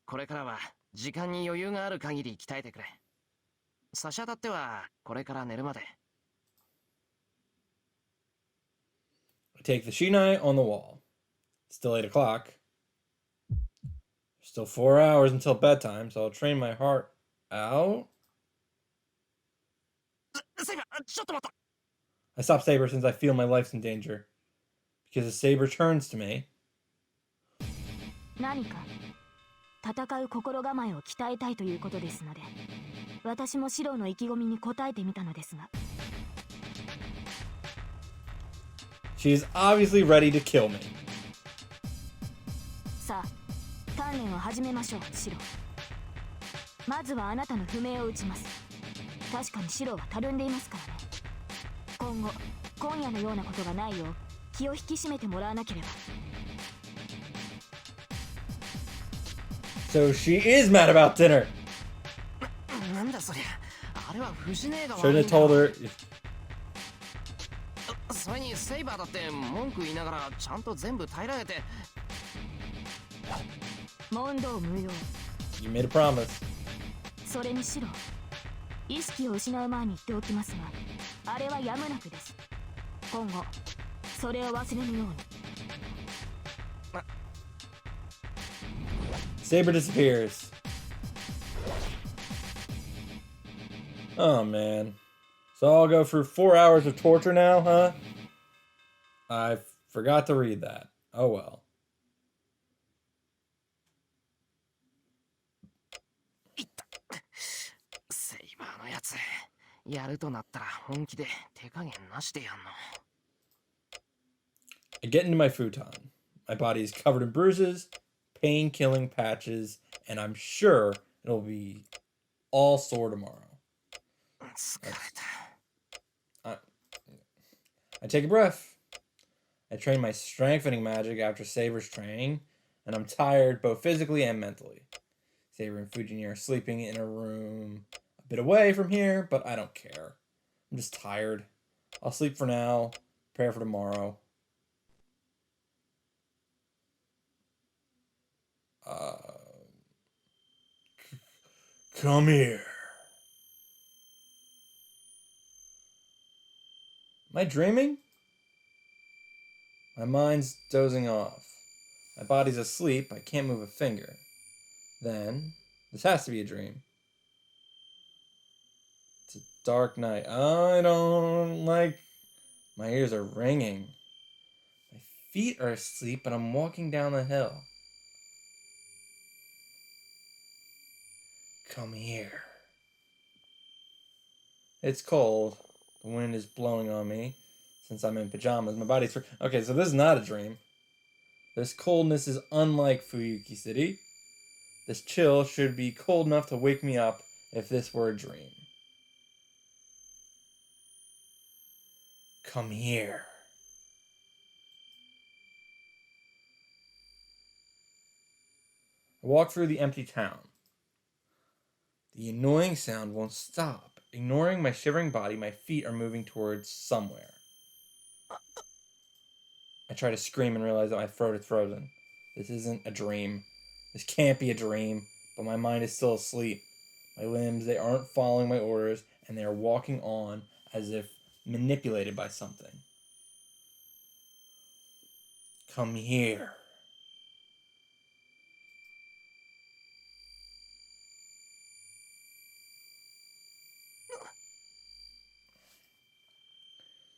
これからは時間に余裕がある限り鍛えてくれ。差し当たってはこれから寝るまで。I take the shinai on the wall. It's still 8 o'clock. Still 4 hours until bedtime, so I'll train my heart out. セイバー、ちょっと待った。 I stop Saber since I feel my life's in danger. Because as Saber turns to me, 何か戦う心構えを鍛えたいということですので私もシロの意気込みに応えてみたのですが she is obviously ready to kill me. さあ鍛錬を始めましょうシロまずはあなたの不明を打ちます確かにシロはたるんでいますからね今後今夜のようなことがないよう気を引き締めてもらわなければ So she is mad about dinner. なんだそりゃ。あれは藤姉が Should 悪い have んだ told her. それにセイバーだって文句言いながらちゃんと全部平らげて。問答無用 You made a promise. それにシロ意識を失う前に言っておきますがあれはやむなくです今後それを忘れぬように Saber disappears. Oh man. So I'll go through 4 hours of torture now, huh? I forgot to read that. Oh well. セイバーのやつ、やるとなったら本気で手加減なしでやんの。 I get into my futon. My body is covered in bruises, pain-killing patches, and I'm sure it'll be all sore tomorrow. 疲れた。 I take a breath. I trained my strengthening magic after Saber's training, and I'm tired both physically and mentally. Saber and Fujin are sleeping in a room a bit away from here, but I don't care. I'm just tired. I'll sleep for now, prepare for tomorrow. Come here. Am I dreaming? My mind's dozing off. My body's asleep. I can't move a finger. Then, this has to be a dream. It's a dark night. I don't like... My ears are ringing. My feet are asleep, but I'm walking down the hill. Come here. It's cold. The wind is blowing on me. Since I'm in pajamas, my body's... Okay, so this is not a dream. This coldness is unlike Fuyuki City. This chill should be cold enough to wake me up if this were a dream. Come here. I walk through the empty town. The annoying sound won't stop. Ignoring my shivering body, my feet are moving towards somewhere. I try to scream and realize that my throat is frozen. This isn't a dream. This can't be a dream, but my mind is still asleep. My limbs, they aren't following my orders, and they are walking on as if manipulated by something. Come here.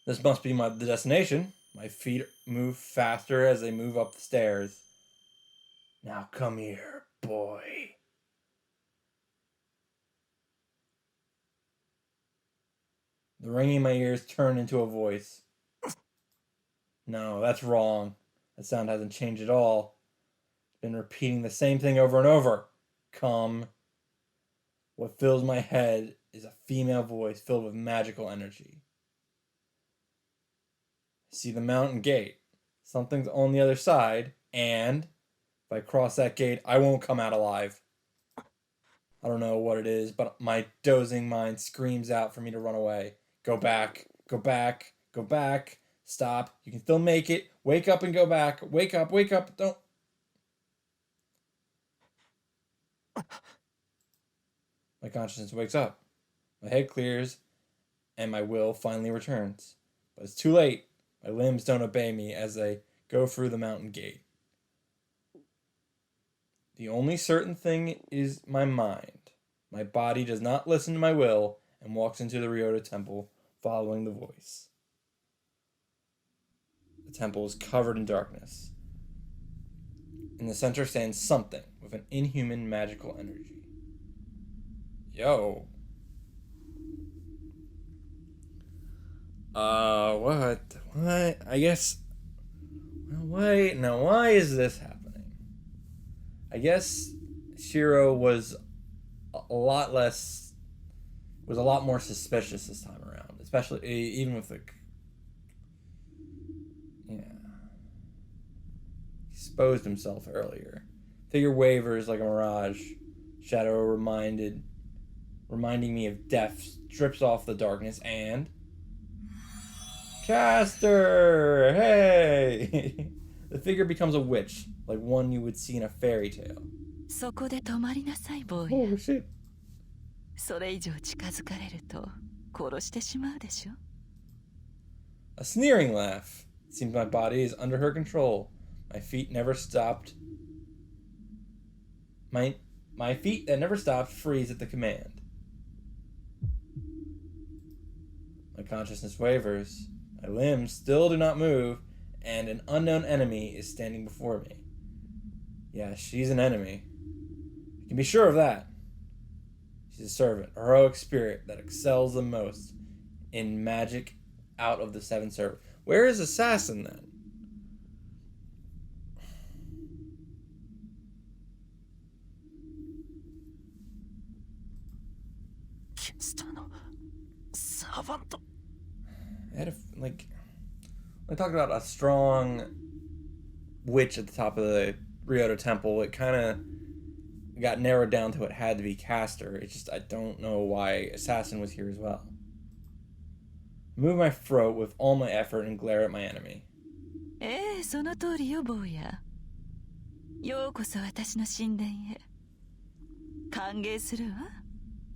This must be the destination. My feet move faster as they move up the stairs. Now come here, boy. The ringing in my ears turned into a voice. No, that's wrong. That sound hasn't changed at all. It's been repeating the same thing over and over. Come. What fills my head is a female voice filled with magical energy. I see the mountain gate. Something's on the other side, and if I cross that gate, I won't come out alive. I don't know what it is, but my dozing mind screams out for me to run away. Go back, go back, go back. Stop. You can still make it. Wake up and go back. Wake up, don't. My consciousness wakes up. My head clears, and my will finally returns. But it's too late. My limbs don't obey me as I go through the mountain gate. The only certain thing is my mind. My body does not listen to my will and walks into the Ryota temple, following the voice. The temple is covered in darkness. In the center stands something with an inhuman magical energy. Yo. What? I guess... Why? Now, why is this happening? I guess Shiro was a lot more suspicious this time around. Especially, even with the... Yeah. He exposed himself earlier. Figure wavers like a mirage. Shadow reminding me of death strips off the darkness and... Caster! Hey! The figure becomes a witch, like one you would see in a fairy tale. そこで止まりなさい、坊や。 Oh shit. それ以上近づかれると殺してしまうでしょ。 A sneering laugh. It seems my body is under her control. My feet never stopped. My feet that never stopped freeze at the command. My consciousness wavers. My limbs still do not move, and an unknown enemy is standing before me. Yeah, she's an enemy. I can be sure of that. She's a servant, a heroic spirit that excels the most in magic out of the seven servants. Where is Assassin then? talked about a strong witch at the top of the Ryoto Temple, it kind of got narrowed down to it had to be Caster. It's just, I don't know why Assassin was here as well. Move my throat with all my effort and glare at my enemy. その通りよ、坊や。ようこそ私の神殿へ。歓迎するわ、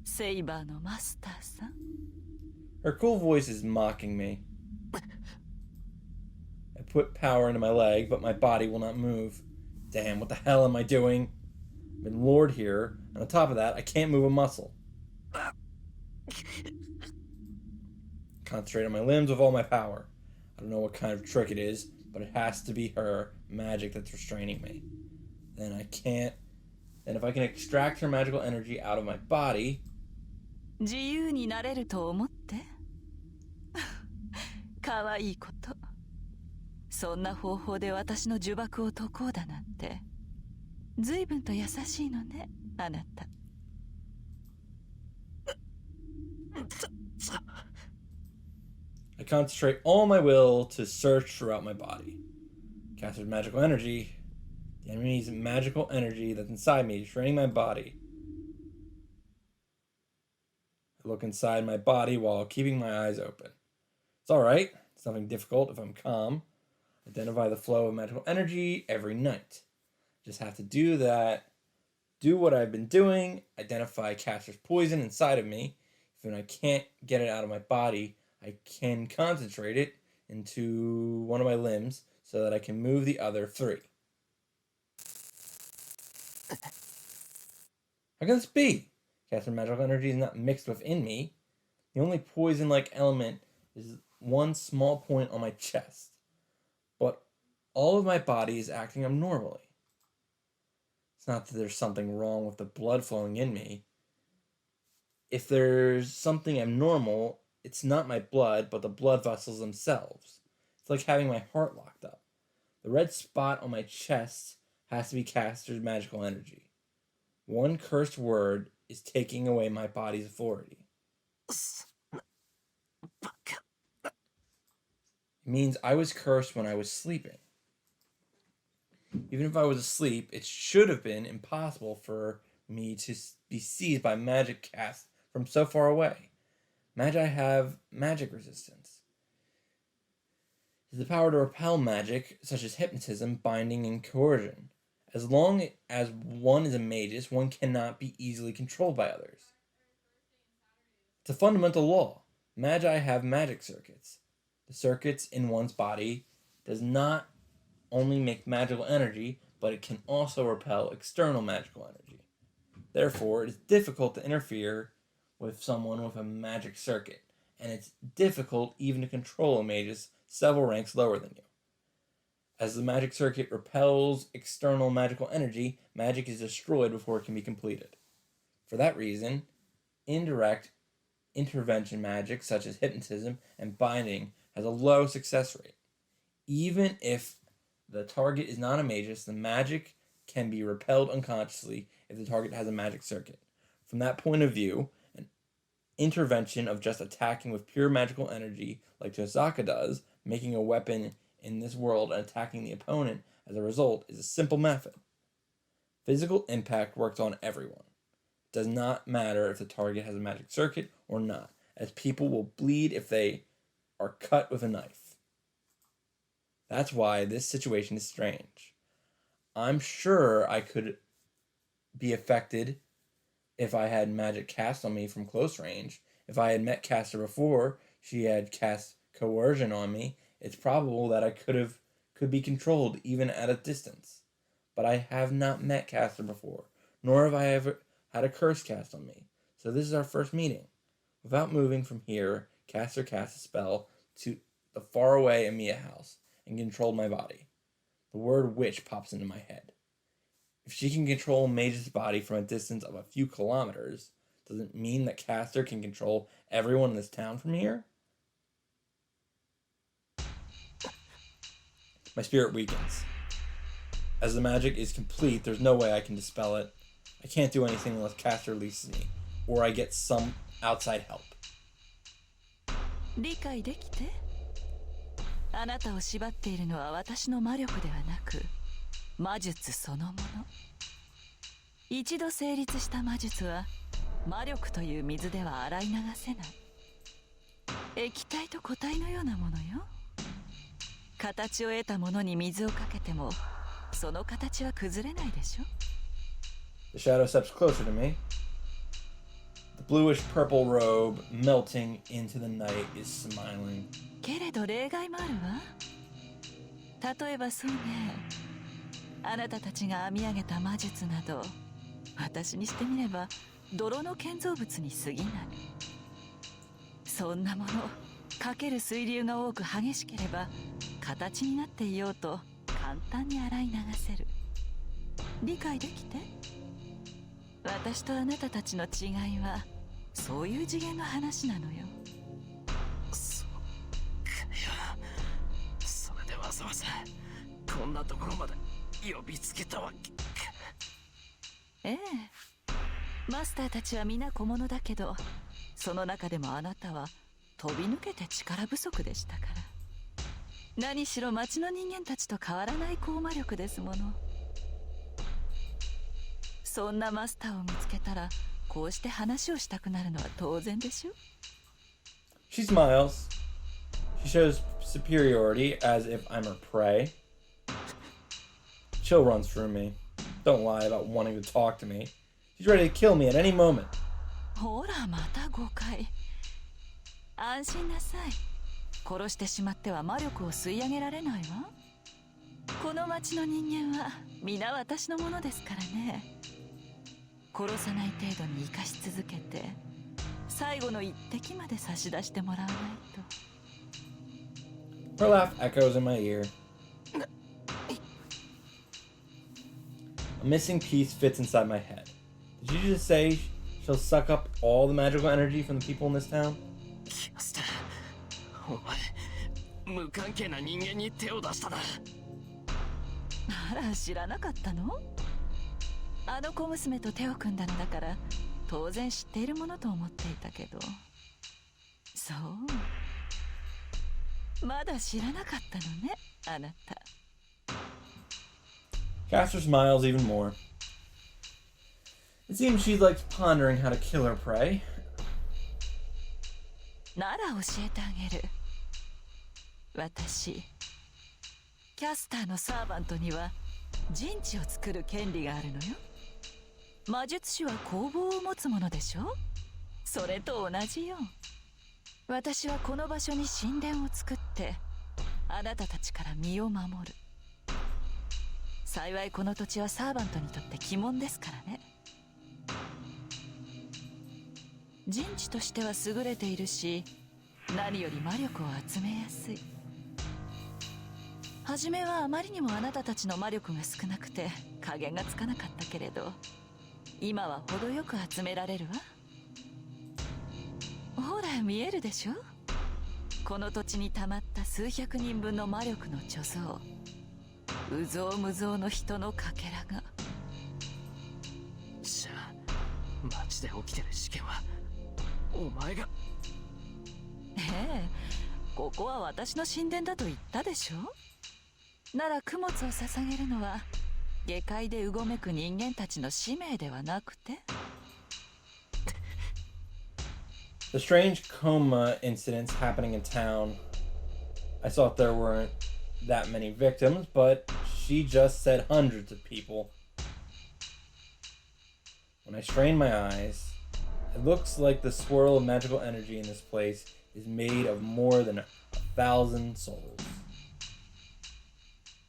セイバーのマスターさん。Her cool voice is mocking me. I put power into my leg, but my body will not move. Damn, what the hell am I doing? I've been lured here, and on top of that, I can't move a muscle. Concentrate on my limbs with all my power. I don't know what kind of trick it is, but it has to be her magic that's restraining me. Then if I can extract her magical energy out of my body... 自由になれると思ってかわいいこと。そんな方法で私の呪縛を解こうだなんて随分と優しいのね、あなた。I concentrate all my will to search throughout my body. Caster's magical energy. The enemy's magical energy that's inside me, draining my body. I look inside my body while keeping my eyes open. It's alright. It's nothing difficult if I'm calm. Identify the flow of magical energy every night. Just have to do that. Do what I've been doing. Identify Caster's poison inside of me. If I can't get it out of my body, I can concentrate it into one of my limbs so that I can move the other 3. How can this be? Caster's magical energy is not mixed within me. The only poison-like element is one small point on my chest. But all of my body is acting abnormally. It's not that there's something wrong with the blood flowing in me. If there's something abnormal, it's not my blood, but the blood vessels themselves. It's like having my heart locked up. The red spot on my chest has to be Caster's magical energy. One cursed word is taking away my body's authority. It means I was cursed when I was sleeping. Even if I was asleep, it should have been impossible for me to be seized by magic cast from so far away. Magi have magic resistance. It's the power to repel magic, such as hypnotism, binding, and coercion. As long as one is a magus, one cannot be easily controlled by others. It's a fundamental law. Magi have magic circuits. The circuits in one's body does not only make magical energy, but it can also repel external magical energy. Therefore, it is difficult to interfere with someone with a magic circuit, and it's difficult even to control a magus several ranks lower than you. As the magic circuit repels external magical energy, magic is destroyed before it can be completed. For that reason, indirect intervention magic, such as hypnotism and binding, has a low success rate. Even if the target is not a magus, the magic can be repelled unconsciously if the target has a magic circuit. From that point of view, an intervention of just attacking with pure magical energy, like Tosaka does, making a weapon in this world and attacking the opponent as a result, is a simple method. Physical impact works on everyone. It does not matter if the target has a magic circuit or not, as people will bleed if they are cut with a knife. That's why this situation is strange. I'm sure I could be affected if I had magic cast on me from close range. If I had met Caster before she had cast coercion on me, it's probable that I could be controlled even at a distance. But I have not met Caster before, nor have I ever had a curse cast on me. So this is our first meeting. Without moving from here, Caster cast a spell to the faraway Emiya house and controlled my body. The word witch pops into my head. If she can control Mage's body from a distance of a few kilometers, does it mean that Caster can control everyone in this town from here? My spirit weakens. As the magic is complete, there's no way I can dispel it. I can't do anything unless Caster releases me, or I get some outside help. 理解できてあなたを縛っているのは私の魔力ではなく魔術そのもの。一度成立した魔術は魔力という水では洗い流せない。液体と固体のようなものよ。形を得たものに水をかけてもその形は崩れないでしょ。 The shadow steps closer to me. The bluish purple robe melting into the night is smiling. けれど例外もあるわ。例えばそうね、あなたたちが編み上げた魔術など、私にしてみれば泥の建造物に過ぎない。そんなものかける水流が多く激しければ形になっていようと簡単に洗い流せる。理解できて？私とあなたたちの違いはそういう次元の話なのよ。それでわざわざこんなところまで呼びつけたわけ。ええ、マスターたちは皆小物だけど、その中でもあなたは飛び抜けて力不足でしたから。何しろ町の人間たちと変わらない高魔力ですもの。そんなマスターを見つけたらこうして話をしたくなるのは当然でしょ。 She smiles. She shows superiority as if I'm her prey. Chill runs through me. Don't lie about wanting to talk to me. She's ready to kill me at any moment. ほらまた誤解。安心なさい。殺してしまっては魔力を吸い上げられないわ。この町の人間は皆私のものですからね。殺さない程度に生かし続けて最後の一滴まで差し出してもらわないと。 Her laugh echoes in my ear. A missing piece fits inside my head. Did you just say she'll suck up all the magical energy from the people in this town? キャスター、お前無関係な人間に手を出したな。あら知らなかったの？あの小娘と手を組んだのだから当然知っているものと思っていたけど。そうまだ知らなかったのね、あなた。 Caster smiles even more. It seems she's like pondering how to kill her prey. なら教えてあげる。私キャスターのサーバントには陣地を作る権利があるのよ。魔術師は工房を持つものでしょ。それと同じよ。私はこの場所に神殿を作ってあなたたちから身を守る。幸いこの土地はサーバントにとって鬼門ですからね。陣地としては優れているし、何より魔力を集めやすい。初めはあまりにもあなたたちの魔力が少なくて加減がつかなかったけれど、今は程よく集められるわ。ほら見えるでしょ。この土地に溜まった数百人分の魔力の貯蔵、有象無象の人のかけらが。じゃあ町で起きてる事件はお前が。ええ、ここは私の神殿だと言ったでしょ。なら供物を捧げるのは下界でうごめく人間たちの使命ではなくて。 The strange coma incidents happening in town. I thought there weren't that many victims, but she just said hundreds of people. When I strain my eyes, it looks like the swirl of magical energy in this place is made of more than 1,000 souls.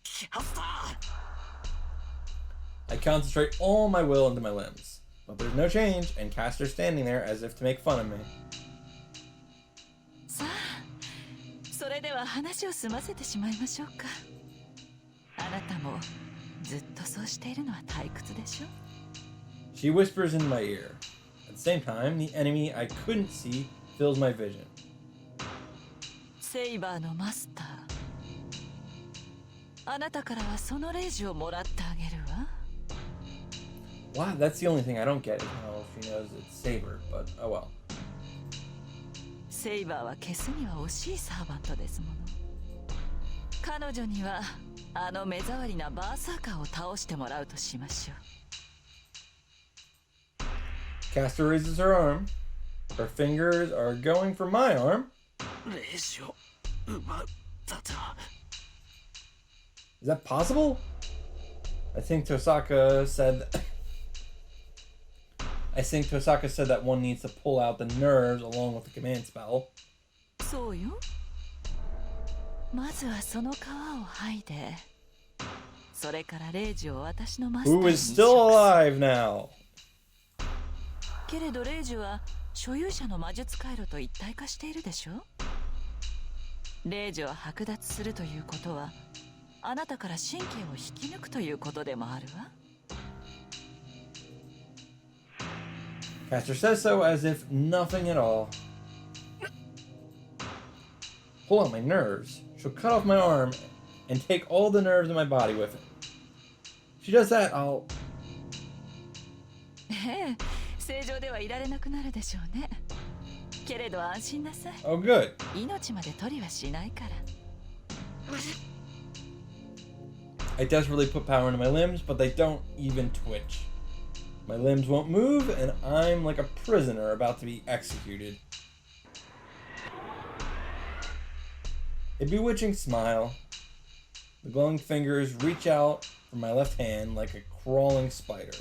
キャスター。 I concentrate all my will into my limbs, but there's no change, and Caster's standing there as if to make fun of me. さあ、それでは話を済ませてしまいましょうか。あなたもずっとそうしているのは退屈でしょ。 She whispers in my ear. At the same time, the enemy I couldn't see fills my vision. セイバーのマスター、あなたからはそのレイジをもらってあげるわ。 Wow, that's the only thing I don't get is how she knows it's Saber, but oh well. セイバーは消すには惜しいサーバントですもの。彼女にはあの目障りなバーサーカーを倒してもらうとしましょう。 Caster raises her arm. Her fingers are going for my arm. レジを奪うだと。 Is that possible? I think Tosaka said that one needs to pull out the nerves along with the command spell. そうよ。まずはその皮を剥いで、それからレイジを私のマスター Who に is still alive now? けれどレイジは所有者の魔術回路と一体化しているでしょ。レイジを剥奪するということはあなたから神経を引き抜くということでもあるわ。 Caster says so as if nothing at all. Pull out my nerves. She'll cut off my arm and take all the nerves in my body with it. If she does that, I'll... ええ、正常ではいられなくなるでしょうね。けれど安心なさい。 Oh, good. 命まで取りはしないから。 I desperately put power into my limbs, but they don't even twitch. My limbs won't move, and I'm like a prisoner about to be executed. A bewitching smile. The glowing fingers reach out from my left hand like a crawling spider.